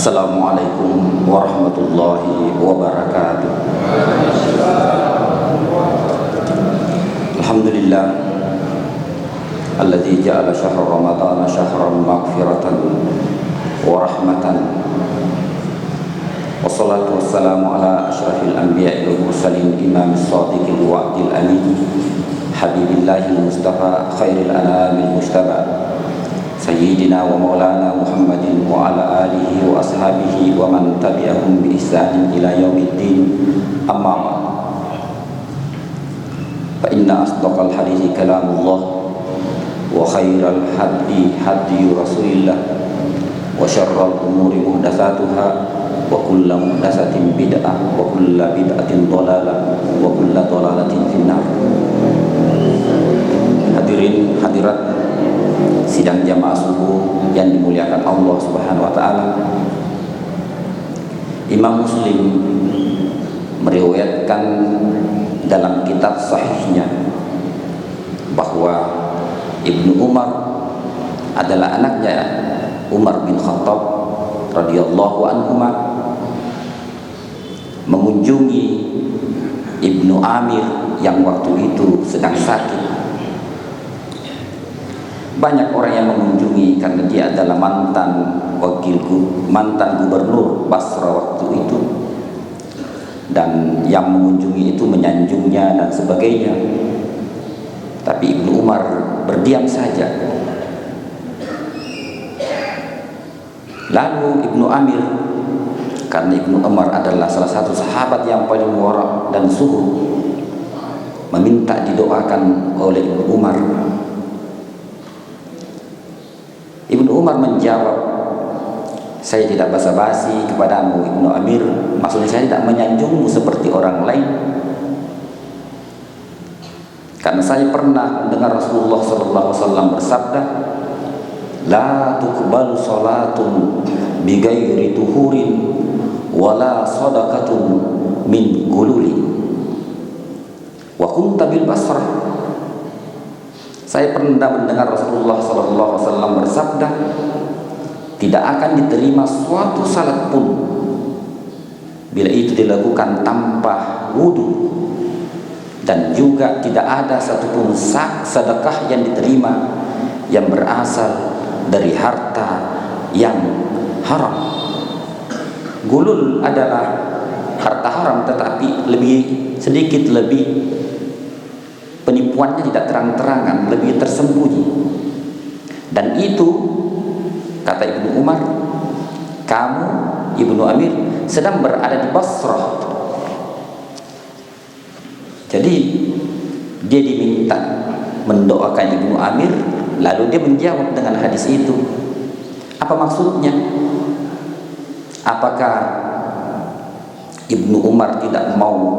Assalamualaikum warahmatullahi wabarakatuh. Alhamdulillah alladzi ja'ala syahra ramadhana syahran maghfiratan wa rahmatan. Wassalatu wassalamu ala asyrafil anbiya'i wal mursalin imamis shadiqil wa'dil amin habibillahil mustafa khairil anamil mujtaba Sayyidina wa maulana Muhammadin wa ala alihi wa ashabihi wa man tabi'ahum bi ihsanin ila yaumiddin. Amma ba'd. Fa inna asdaqal hadithi kalamullah wa khairal hadi hadi Rasulillah wa syarral umuri muhdatsatuha wa kullu muhdatsatin bid'ah wa kullu bid'atin dhalalah wa kullu dhalalatin finnar. Hadirin hadirat sidang jamaah subuh yang dimuliakan Allah Subhanahu wa taala. Imam Muslim meriwayatkan dalam kitab sahihnya bahwa Ibnu Umar adalah anaknya Umar bin Khattab radhiyallahu anhuma mengunjungi Ibnu Amir yang waktu itu sedang sakit. Banyak orang yang mengunjungi karena dia adalah mantan gubernur Basra waktu itu, dan yang mengunjungi itu menyanjungnya dan sebagainya. Tapi Ibnu Umar berdiam saja. Lalu Ibnu Amir, karena Ibnu Umar adalah salah satu sahabat yang paling wara dan zuhud, meminta didoakan oleh Ibnu Umar. Ibnu Umar menjawab, saya tidak basa-basi kepadamu Ibnu Amir, maksudnya saya tidak menyanjungmu seperti orang lain, karena saya pernah mendengar Rasulullah SAW bersabda, la tuqbalu salatun bighairi tuhurin wala sadaqatun min gululi wa kunta bil Basrah. Saya pernah mendengar Rasulullah SAW bersabda, tidak akan diterima suatu salat pun bila itu dilakukan tanpa wudu, dan juga tidak ada satupun sedekah yang diterima yang berasal dari harta yang haram. Gulul adalah harta haram, tetapi lebih penipuannya tidak terang-terangan, lebih tersembunyi. Dan itu, kata Ibnu Umar, kamu Ibnu Amir sedang berada di Basrah. Jadi dia diminta mendoakan Ibnu Amir, lalu dia menjawab dengan hadis itu. Apa maksudnya? Apakah Ibnu Umar tidak mau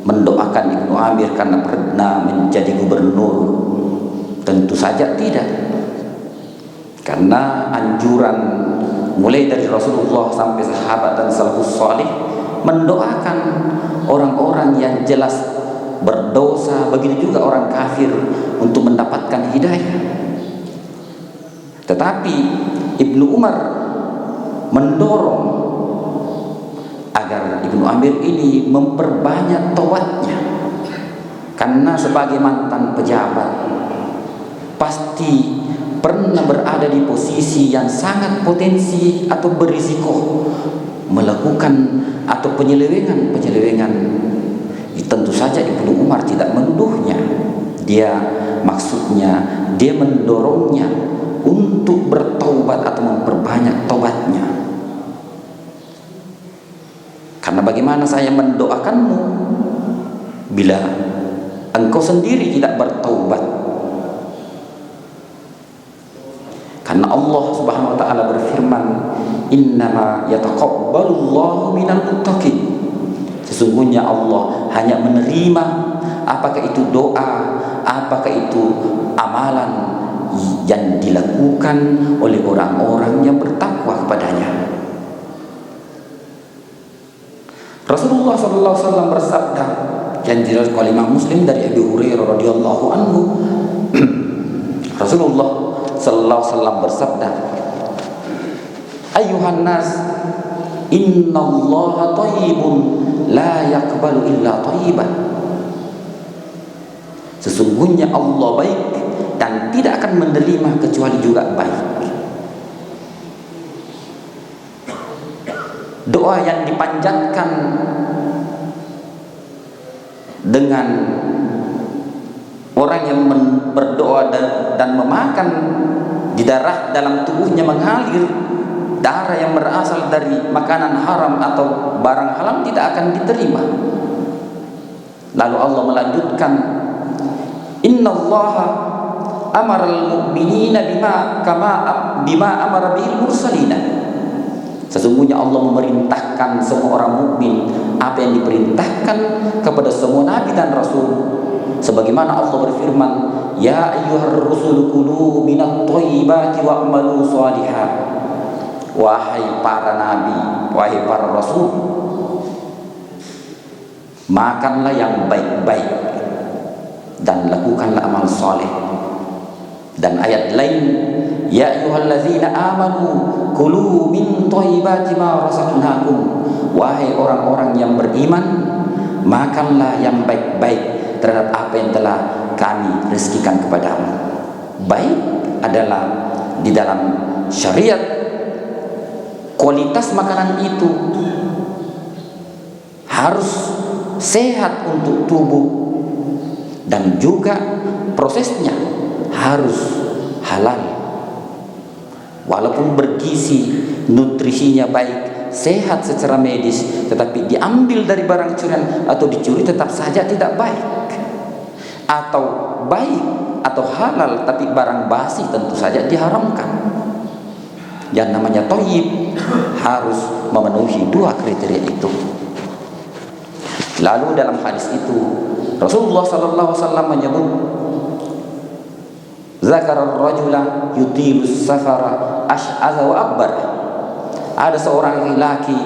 mendoakan Ibnu Amir karena pernah menjadi gubernur? Tentu saja tidak, karena anjuran mulai dari Rasulullah sampai sahabat dan salafus salih mendoakan orang-orang yang jelas berdosa, begitu juga orang kafir, untuk mendapatkan hidayah. Tetapi Ibnu Umar mendorong agar Ibnu Amir ini memperbanyak taubatnya, karena sebagai mantan pejabat pasti pernah berada di posisi yang sangat potensi atau berisiko melakukan atau penyelewengan. Tentu saja Ibnu Umar tidak menuduhnya, maksudnya dia mendorongnya untuk bertaubat atau memperbanyak taubatnya. Karena bagaimana saya mendoakanmu bila engkau sendiri tidak bertaubat? Karena Allah Subhanahu wa taala berfirman, innama yataqabbalullahu minal muttaqin. Sesungguhnya Allah hanya menerima apakah itu doa, apakah itu amalan yang dilakukan oleh orang-orang yang bertakwa kepadanya. Rasulullah SAW bersabda yang diriwayatkan oleh Imam Muslim dari Abu Hurairah radhiyallahu anhu, Rasulullah sallallahu alaihi wasallam bersabda, Ayuhan nas, innallaha thayyibun la yaqbalu illa thayyiban. Sesungguhnya Allah baik dan tidak akan menerima kecuali juga baik. Doa yang dipanjatkan dengan orang yang berdoa dan memakan di darah dalam tubuhnya mengalir darah yang berasal dari makanan haram atau barang haram tidak akan diterima. Lalu Allah melanjutkan, innallaha amara al-mu'minina bima amara bihil mursalina. Sesungguhnya Allah memerintahkan semua orang mukmin apa yang diperintahkan kepada semua nabi dan rasul. Sebagaimana Allah berfirman, ya ayyuhar rusul kulu minat thayyibati wa'malu shalihan. Wahai para nabi, wahai para rasul, makanlah yang baik-baik dan lakukanlah amal saleh. Dan ayat lain, ya ayyuhallazina amanu kulu min thayyibati ma razaqnakum. Wahai orang-orang yang beriman, makanlah yang baik-baik terhadap apa yang telah kami rezekikan kepadamu. Baik adalah di dalam syariat kualitas makanan itu harus sehat untuk tubuh dan juga prosesnya harus halal. Walaupun bergizi, nutrisinya baik, sehat secara medis, tetapi diambil dari barang curian atau dicuri tetap saja tidak baik. Atau baik atau halal tapi barang basi tentu saja diharamkan. Yang namanya thayyib harus memenuhi dua kriteria itu. Lalu dalam hadis itu Rasulullah sallallahu alaihi wasallam menyebut, zakara ar-rajula yutilu safara ash'adha wa akbar. Ada seorang laki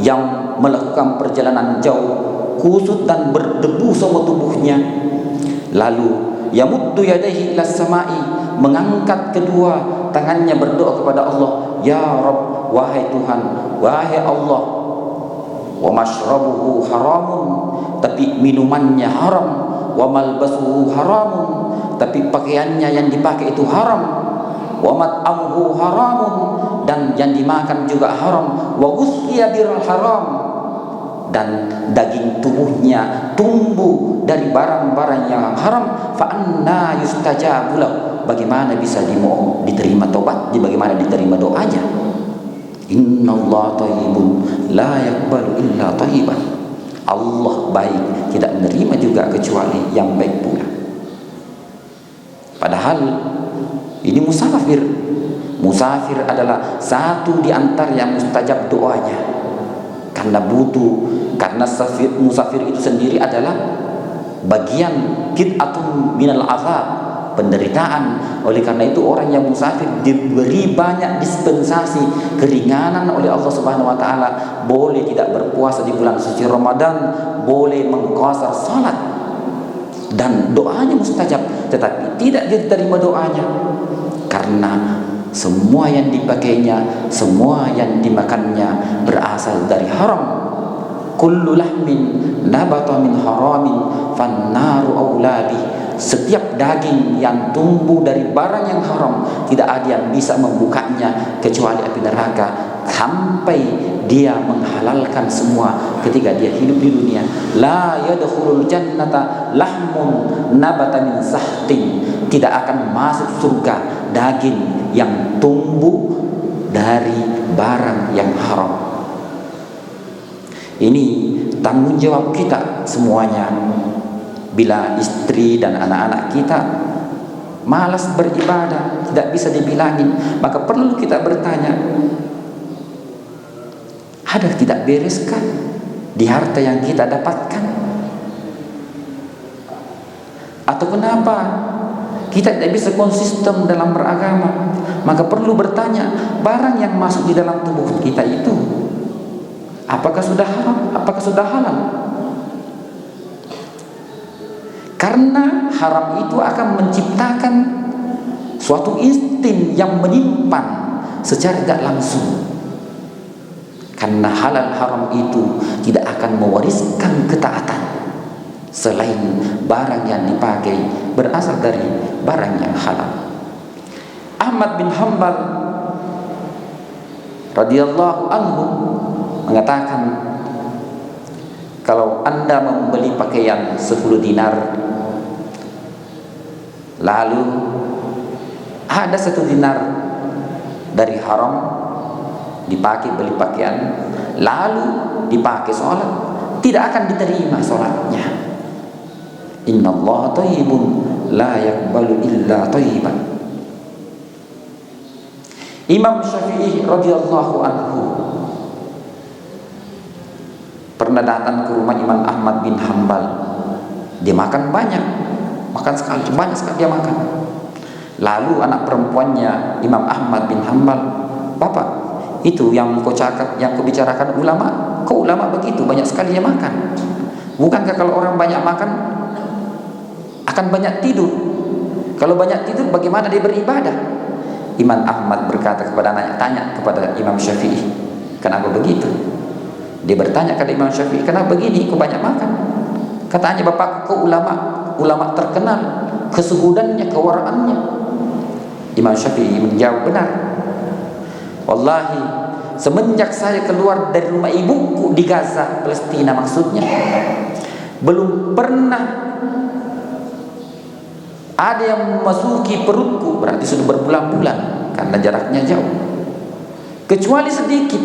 yang melakukan perjalanan jauh, kusut dan berdebu semua tubuhnya. Lalu yamuddu yadayhi ila samai, mengangkat kedua tangannya berdoa kepada Allah, ya Rabb, wahai Tuhan, wahai Allah. Wa mashrabuhu haramun, tapi minumannya haram. Wa malbasuhu haramun, tapi pakaiannya yang dipakai itu haram. Wa mat'amuhu haramun, dan yang dimakan juga haram. Wa ghusliya bil haram, dan daging tubuhnya tumbuh dari barang-barang yang haram. Fa anna yustajabu lahu, bagaimana bisa diterima tobat, bagaimana diterima doanya? Innallaha thayyibun la yaqbalu illa thayyiban. Allah baik, tidak menerima juga kecuali yang baik pula. Padahal ini musafir. Musafir adalah satu di antara yang mustajab doanya. Karena musafir itu sendiri adalah bagian qit'atun minal azab, penderitaan. Oleh karena itu orang yang musafir diberi banyak dispensasi, keringanan oleh Allah Subhanahu wa taala. Boleh tidak berpuasa di bulan suci Ramadan, boleh mengqasar salat, dan doanya mustajab, tetapi tidak diterima doanya karena semua yang dipakainya, semua yang dimakannya berasal dari haram. Kullu lahmin nabata min haramin fannaru aula bih. Setiap daging yang tumbuh dari barang yang haram, tidak ada yang bisa membukanya kecuali api neraka, sampai dia menghalalkan semua ketika dia hidup di dunia. La yadkhulul jannata lahmun nabata min sahtin. Tidak akan masuk surga daging yang tumbuh dari barang yang haram. Ini tanggung jawab kita semuanya. Bila istri dan anak-anak kita malas beribadah, tidak bisa dibilangin, maka perlu kita bertanya, ada tidak bereskah di harta yang kita dapatkan? Atau kenapa kita tidak bisa konsisten dalam beragama? Maka perlu bertanya, barang yang masuk di dalam tubuh kita itu apakah sudah haram, apakah sudah halal? Karena haram itu akan menciptakan suatu insting yang menyimpan secara tidak langsung. Karena halal haram itu tidak akan mewariskan ketaatan selain barang yang dipakai berasal dari barang yang halal. Ahmad bin Hanbal radhiyallahu anhu mengatakan, kalau Anda membeli pakaian 10 dinar, lalu ada 1 dinar dari haram dipakai beli pakaian, lalu dipakai sholat, tidak akan diterima sholatnya. Innallaha thayyibun la yaqbalu illa thayyiban. Imam Syafi'i radhiyallahu anhu pernah datang ke rumah Imam Ahmad bin Hanbal. Dia makan banyak, banyak sekali dia makan. Lalu anak perempuannya Imam Ahmad bin Hanbal, "Bapak, itu yang kau bicarakan ulama, kok ulama begitu banyak sekali dia makan? Bukankah kalau orang banyak makan akan banyak tidur? Kalau banyak tidur bagaimana dia beribadah?" Imam Ahmad berkata kepada anaknya, tanya kepada Imam Syafi'i, "Kenapa begitu?" Dia bertanya kepada Imam Syafi'i, "Kenapa begini kau banyak makan?" Katanya, "Bapak, kau ulama terkenal kesuhudannya, kewaraannya." Imam Syafi'i menjawab, "Benar. Wallahi, semenjak saya keluar dari rumah ibuku di Gaza, Palestina maksudnya, belum pernah ada yang memasuki perutku," berarti sudah berbulan-bulan karena jaraknya jauh, "kecuali sedikit,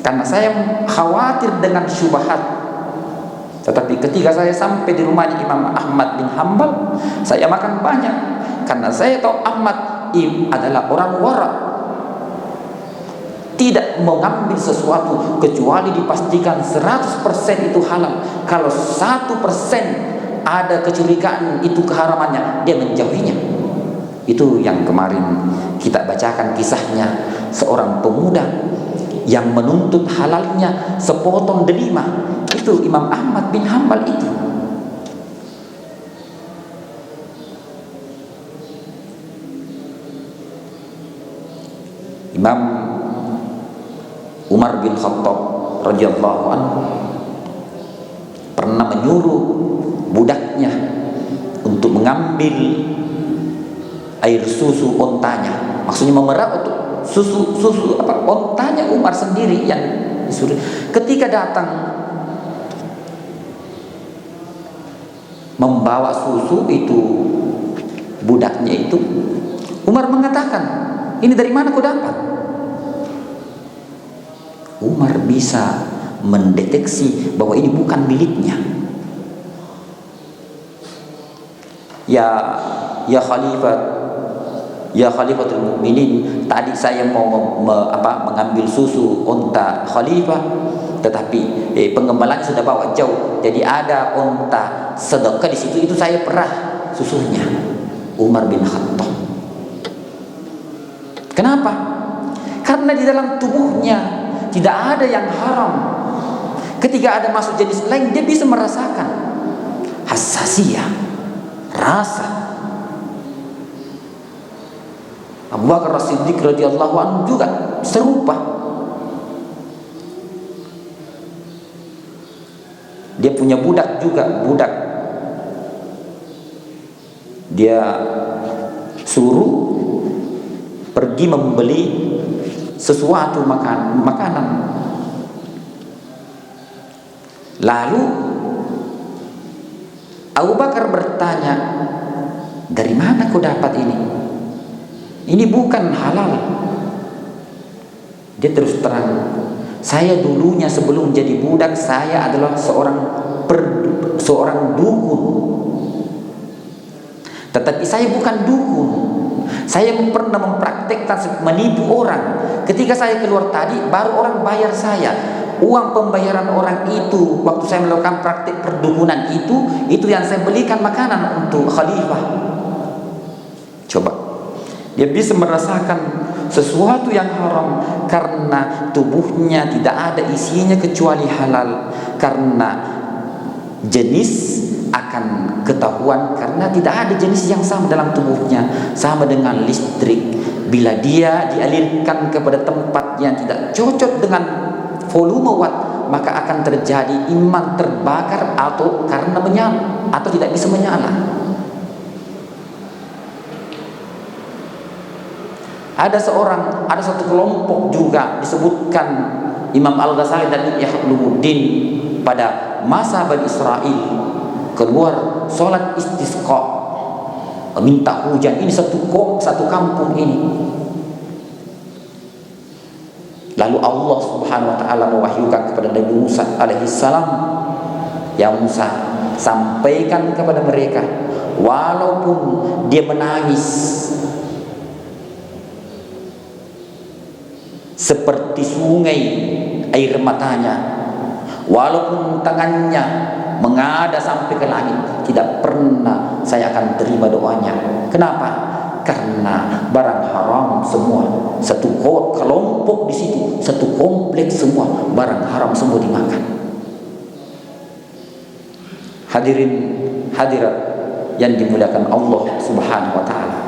karena saya khawatir dengan syubhat. Tetapi ketika saya sampai di rumahnya Imam Ahmad bin Hanbal, saya makan banyak, karena saya tahu Ahmad adalah orang wara, tidak mengambil sesuatu kecuali dipastikan 100% itu halal. Kalau 1% ada kecurigaan itu keharamannya, dia menjauhinya." Itu yang kemarin kita bacakan kisahnya, seorang pemuda yang menuntut halalnya sepotong delima. Itu Imam Ahmad bin Hanbal itu. Imam Umar bin Khattab radhiyallahu anhu pernah menyuruh budaknya untuk mengambil air susu ontanya, maksudnya memerah untuk susu ontanya Umar sendiri yang disuruh. Ketika datang membawa susu itu, budaknya itu, Umar mengatakan, "Ini dari mana kau dapat?" Umar bisa mendeteksi bahwa ini bukan miliknya. Ya Khalifatul Mukminin, tadi saya mau mengambil susu unta khalifah, tetapi pengembalanya sudah bawa jauh, jadi ada unta sedekah di situ, itu saya perah susunya." Umar bin Khattab. Kenapa? Karena di dalam tubuhnya tidak ada yang haram. Ketika ada masuk jenis lain, dia bisa merasakan hasasiyah, rasa. Abu Bakar As-Siddiq radhiyallahu anhu juga serupa. Dia punya budak juga, dia suruh pergi membeli sesuatu makanan. Lalu Abu Bakar bertanya, "Dari mana kau dapat ini? Ini bukan halal." Dia terus terang, "Saya dulunya sebelum jadi budak, saya adalah seorang dukun. Tetapi saya bukan dukun. Saya pernah mempraktekkan menipu orang. Ketika saya keluar tadi, baru orang bayar saya. Uang pembayaran orang itu, waktu saya melakukan praktik perdukunan itu yang saya belikan makanan untuk khalifah." Coba, dia bisa merasakan sesuatu yang haram karena tubuhnya tidak ada isinya kecuali halal. Karena jenis akan ketahuan karena tidak ada jenis yang sama dalam tubuhnya. Sama dengan listrik, bila dia dialirkan kepada tempat yang tidak cocok dengan volume watt, maka akan terjadi iman terbakar atau karena menyala atau tidak bisa menyala. Ada satu kelompok juga disebutkan Imam Al-Ghazali dan Ihya Ulumuddin pada masa Bani Israel keluar sholat istisqa, minta hujan. Ini satu kampung ini. Lalu Allah Subhanahu wa taala mewahyukan kepada Nabi Musa alaihi salam, "Ya Musa, sampaikan kepada mereka walaupun dia menangis seperti sungai air matanya, walaupun tangannya mengada sampai ke langit, tidak pernah saya akan terima doanya." Kenapa? Karena barang haram semua, satu kelompok di situ, satu kompleks semua, barang haram semua dimakan. Hadirin hadirat yang dimuliakan Allah Subhanahu wa taala.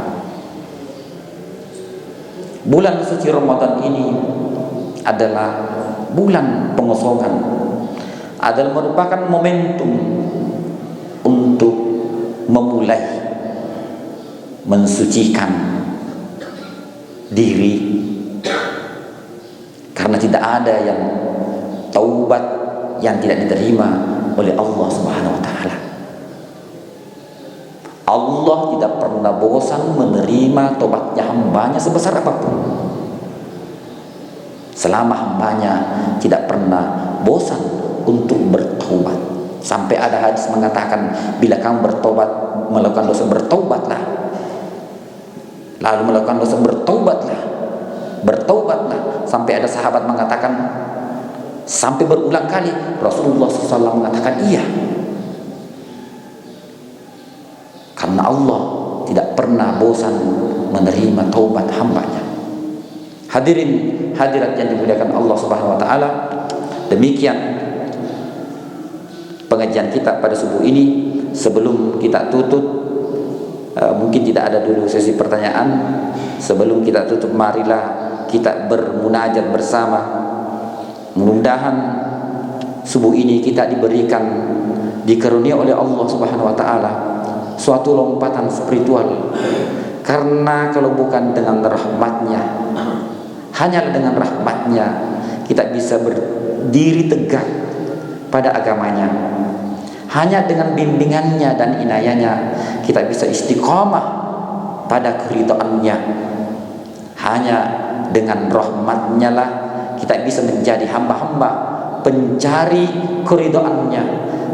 Bulan suci Ramadan ini adalah bulan pengosongan, adalah merupakan momentum untuk memulai mensucikan diri, karena tidak ada yang taubat yang tidak diterima oleh Allah Subhanahu wa taala. Allah tidak pernah bosan menerima taubatnya hambanya sebesar apapun. Selama hambanya tidak pernah bosan untuk bertaubat. Sampai ada hadis mengatakan, bila kamu bertobat, melakukan dosa, bertaubatlah. Lalu melakukan dosa, bertaubatlah. Sampai ada sahabat mengatakan, sampai berulang kali Rasulullah SAW mengatakan iya. Karena Allah tidak pernah bosan menerima taubat hambanya. Hadirin hadirat yang dimuliakan Allah Subhanahu wa taala, demikian pengajian kita pada subuh ini. Sebelum kita tutup, mungkin tidak ada dulu sesi pertanyaan. Sebelum kita tutup, marilah kita bermunajat bersama. Mudah-mudahan subuh ini kita dikarunia oleh Allah Subhanahu wa taala suatu lompatan spiritual. Karena kalau bukan dengan rahmatnya, hanya dengan rahmatnya kita bisa berdiri tegak pada agamanya. Hanya dengan bimbingannya dan inayahnya kita bisa istiqamah pada keridhaannya. Hanya dengan rahmatnya lah kita bisa menjadi hamba-hamba pencari keridhaannya.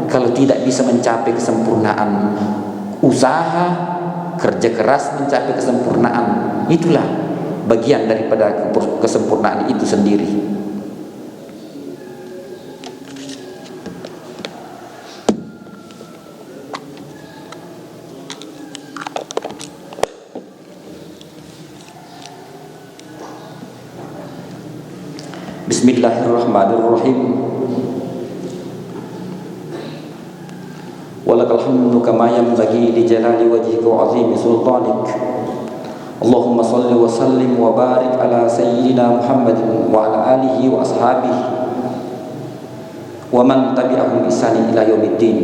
Kalau tidak bisa mencapai kesempurnaan, usaha kerja keras mencapai kesempurnaan, itulah bagian daripada kesempurnaan itu sendiri. Bismillahirrahmanirrahim. Walakal hamdu kama yanbaghi li jalali wajhika wa 'azimi sultanik. Allahumma shalli wa sallim wa barik ala sayyidina Muhammadin wa ala alihi wa ashabihi wa man tabi'ahum bi ihsan ila yaumiddin.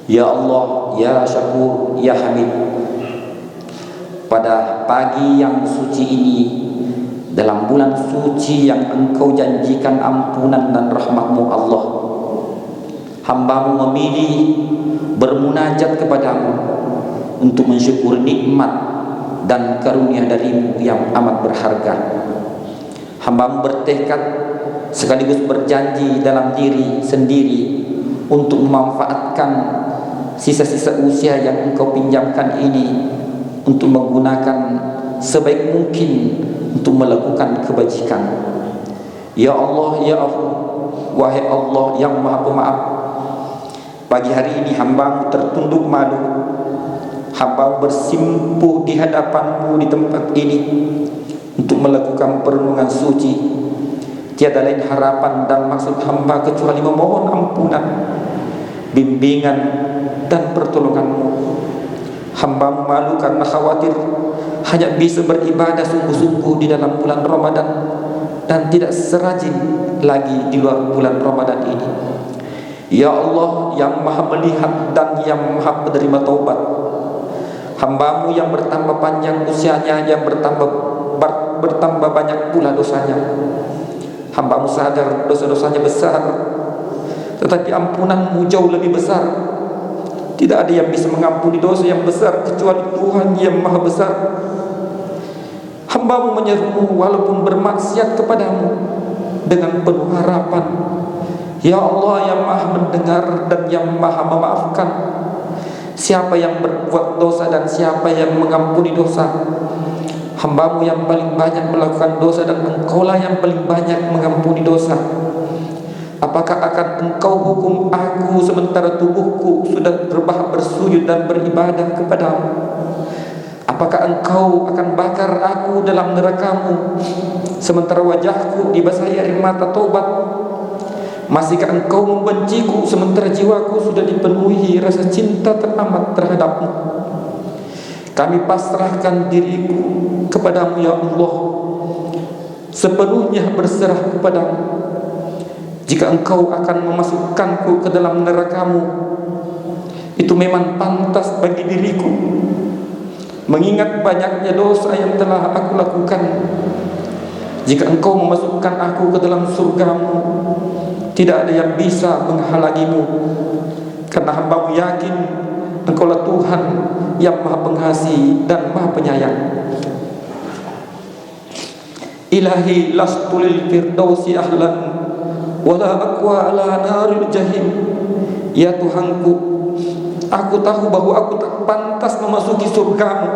Ya Allah, ya Syakur, ya Hamid, pada pagi yang suci ini, dalam bulan suci yang Engkau janjikan ampunan dan rahmat-Mu Allah, hamba-Mu memilih bermunajat kepadamu untuk mensyukuri nikmat dan karunia dari-Mu yang amat berharga. Hamba-Mu bertekad sekaligus berjanji dalam diri sendiri untuk memanfaatkan sisa-sisa usia yang Engkau pinjamkan ini untuk menggunakan sebaik mungkin untuk melakukan kebajikan. Ya Allah, ya Allah, wahai Allah yang Maha Pemaaf, pagi hari ini hamba-Mu tertunduk malu. Hamba bersimpuh di hadapan-Mu di tempat ini untuk melakukan perenungan suci. Tiada lain harapan dan maksud hamba kecuali memohon ampunan, bimbingan dan pertolongan-Mu. Hamba malu karena khawatir hanya bisa beribadah sungguh-sungguh di dalam bulan Ramadan, dan tidak serajin lagi di luar bulan Ramadan ini. Ya Allah yang maha melihat dan yang maha menerima taubat, hamba-Mu yang bertambah panjang usianya, yang bertambah banyak pula dosanya. Hamba-Mu sadar dosa-dosanya besar, tetapi ampunan-Mu jauh lebih besar. Tidak ada yang bisa mengampuni dosa yang besar kecuali Tuhan yang maha besar. Hamba-Mu menyeru-Mu walaupun bermaksiat kepadamu dengan penuh harapan. Ya Allah yang maha mendengar dan yang maha memaafkan. Siapa yang berbuat dosa dan siapa yang mengampuni dosa? Hamba-Mu yang paling banyak melakukan dosa dan Engkau-lah yang paling banyak mengampuni dosa. Apakah akan Engkau hukum aku sementara tubuhku sudah terbahak bersujud dan beribadah kepadamu? Apakah Engkau akan bakar aku dalam neraka-Mu sementara wajahku dibasahi air mata taubat? Masihkah Engkau membenciku sementara jiwaku sudah dipenuhi rasa cinta teramat terhadap-Mu? Kami pasrahkan diriku kepadamu ya Allah, sepenuhnya berserah kepadamu. Jika Engkau akan memasukkanku ke dalam neraka-Mu, itu memang pantas bagi diriku, mengingat banyaknya dosa yang telah aku lakukan. Jika Engkau memasukkan aku ke dalam surga-Mu, tidak ada yang bisa menghalangi-Mu, karena hamba-Mu yakin Engkau-lah Tuhan yang maha pengasih dan maha penyayang. Ilahi lastu lil firdausi ahlan wala aqwa ala naril jahim. Ya Tuhanku, aku tahu bahwa aku tak pantas memasuki surga-Mu,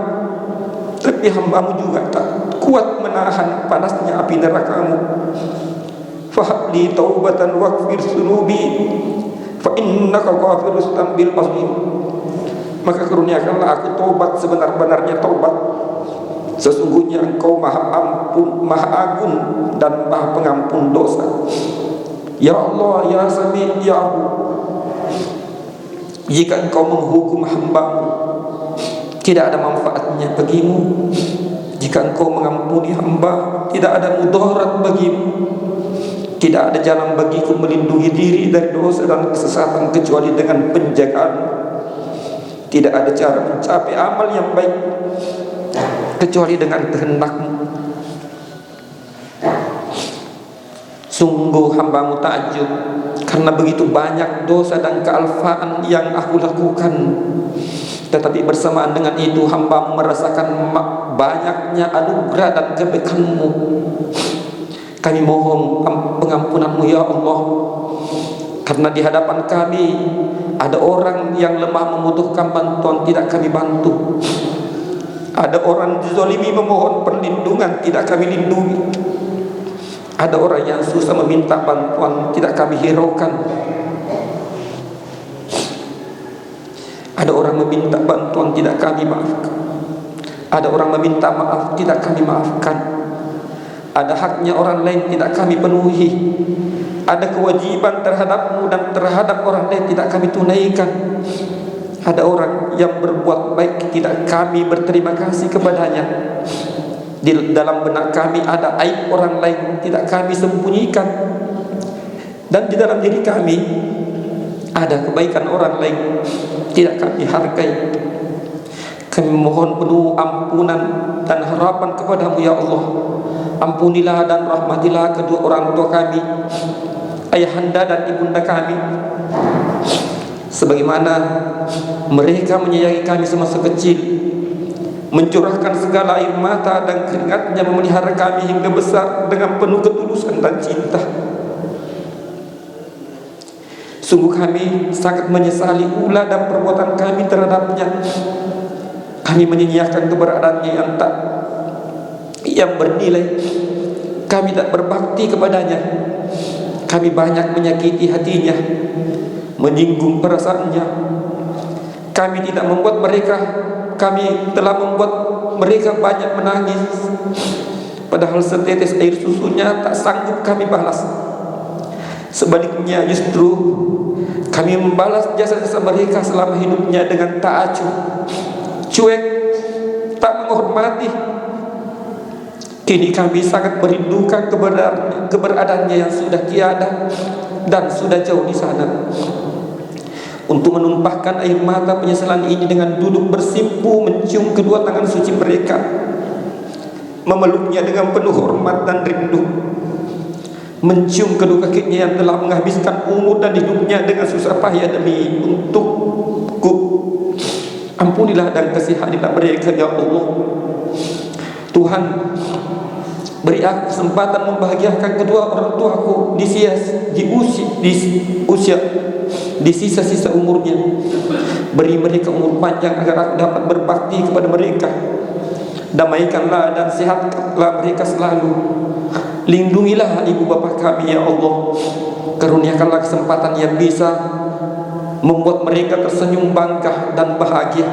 tapi hamba-Mu juga tak kuat menahan panasnya api neraka-Mu. Fahabli taubatan waqfir sunubi fa innaka ghafirus tambil azim. Maka karuniakanlah aku taubat sebenar-benarnya taubat. Sesungguhnya Engkau maha ampun, maha agung dan maha pengampun dosa. Ya Allah, ya Sami, ya Abu, jika Engkau menghukum hamba-Mu, tidak ada manfaatnya bagimu. Jika Engkau mengampuni hamba, tidak ada mudarat bagimu. Tidak ada jalan bagiku melindungi diri dari dosa dan kesesatan kecuali dengan penjagaan. Tidak ada cara mencapai amal yang baik kecuali dengan kehendak-Mu. Sungguh hamba-Mu takjub karena begitu banyak dosa dan kealfaan yang aku lakukan. Tetapi bersamaan dengan itu hamba-Mu merasakan banyaknya anugerah dan kebaikan-Mu. Kami mohon pengampunan-Mu ya Allah, karena di hadapan kami ada orang yang lemah membutuhkan bantuan, tidak kami bantu. Ada orang dizalimi memohon perlindungan, tidak kami lindungi. Ada orang yang susah meminta bantuan, tidak kami hiraukan. Ada orang meminta bantuan, tidak kami maafkan. Ada orang meminta maaf, tidak kami maafkan. Ada haknya orang lain, tidak kami penuhi. Ada kewajiban terhadap-Mu dan terhadap orang lain, tidak kami tunaikan. Ada orang yang berbuat baik, tidak kami berterima kasih kepadanya. Di dalam benak kami ada aib orang lain, tidak kami sembunyikan. Dan di dalam diri kami ada kebaikan orang lain, tidak kami hargai. Kami mohon penuh ampunan dan harapan kepada-Mu ya Allah. Ampunilah dan rahmatilah kedua orang tua kami, ayahanda dan ibunda kami, sebagaimana mereka menyayangi kami semasa kecil, mencurahkan segala air mata dan keringatnya memelihara kami hingga besar dengan penuh ketulusan dan cinta. Sungguh kami sangat menyesali ulah dan perbuatan kami terhadapnya. Kami menyia-nyiakan keberadaannya yang bernilai. Kami tak berbakti kepadanya. Kami banyak menyakiti hatinya, menyinggung perasaannya. Kami tidak membuat mereka, kami telah membuat mereka banyak menangis, padahal setetes air susunya tak sanggup kami balas. Sebaliknya justru kami membalas jasa-jasa mereka selama hidupnya dengan tak acuh, cuek, tak menghormati. Kini kami sangat merindukan keberadaannya yang sudah tiada dan sudah jauh di sana. Untuk menumpahkan air mata penyesalan ini dengan duduk bersimpu mencium kedua tangan suci mereka, memeluknya dengan penuh hormat dan rindu, mencium kedua kakinya yang telah menghabiskan umur dan hidupnya dengan susah payah demi untukku. Ampunilah dan kasihanilah mereka ya Allah. Tuhan, beri aku kesempatan membahagiakan kedua orang tuaku di sisa-sisa umurnya. Beri mereka umur panjang agar aku dapat berbakti kepada mereka. Damaikanlah dan sehatkanlah mereka selalu. Lindungilah ibu bapa kami ya Allah. Karuniakanlah kesempatan yang bisa membuat mereka tersenyum bangga dan bahagia.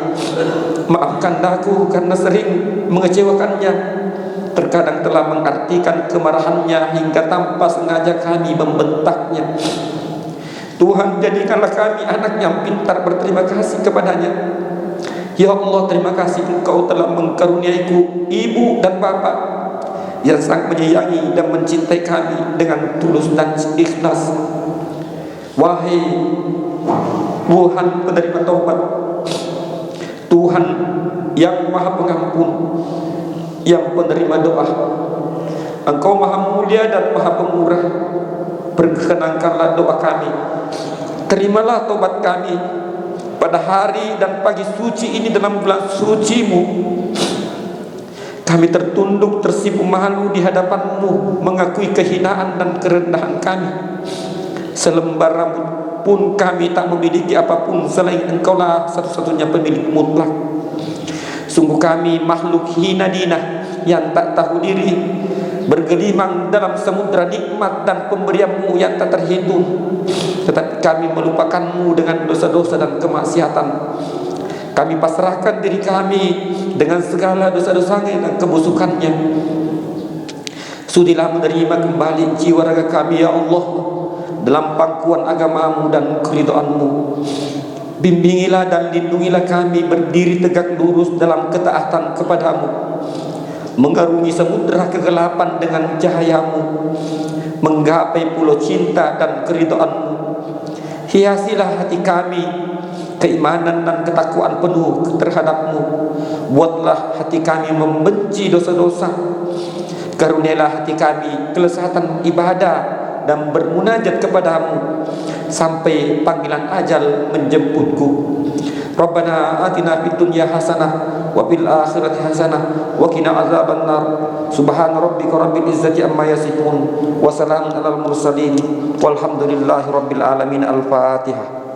Maafkanlah aku karena sering mengecewakannya. Terkadang telah mengartikan kemarahannya hingga tanpa sengaja kami membentaknya. Tuhan, jadikanlah kami anak yang pintar berterima kasih kepadanya. Ya Allah, terima kasih Engkau telah mengkaruniaiku ibu dan bapa yang sangat menyayangi dan mencintai kami dengan tulus dan ikhlas. Wahai Tuhan penerima taubat, Tuhan yang maha pengampun, yang penerima doa, Engkau maha mulia dan maha pemurah. Perkenankanlah doa kami, terimalah taubat kami pada hari dan pagi suci ini dalam bulan suci-Mu. Kami tertunduk tersipu malu di hadapan-Mu, mengakui kehinaan dan kerendahan kami. Selembar rambut pun kami tak memiliki apapun selain Engkaulah satu-satunya pemilik mutlak. Sungguh kami makhluk hina dina yang tak tahu diri, bergelimang dalam samudra nikmat dan pemberian-Mu yang tak terhitung. Tetapi kami melupakan-Mu dengan dosa-dosa dan kemaksiatan. Kami pasrahkan diri kami dengan segala dosa-dosanya dan kebusukannya. Sudilah menerima kembali jiwa raga kami ya Allah dalam pangkuan agama-Mu dan keridhaan-Mu. Bimbingilah dan lindungilah kami berdiri tegak lurus dalam ketaatan kepada-Mu, mengarungi samudra kegelapan dengan cahaya-Mu, menggapai pulau cinta dan keridhaan-Mu. Hiasilah hati kami keimanan dan ketakwaan penuh terhadap-Mu. Buatlah hati kami membenci dosa-dosa. Karunialah hati kami kelezatan ibadah dan bermunajat kepada-Mu sampai panggilan ajal menjemputku. Rabbana atina fid dunya hasanah wa fil akhirati hasanah wa qina azabannar. Subhana rabbika rabbil izzati amma yasifun wa salamun alal mursalin walhamdulillahi rabbil alamin. Al-Fatihah.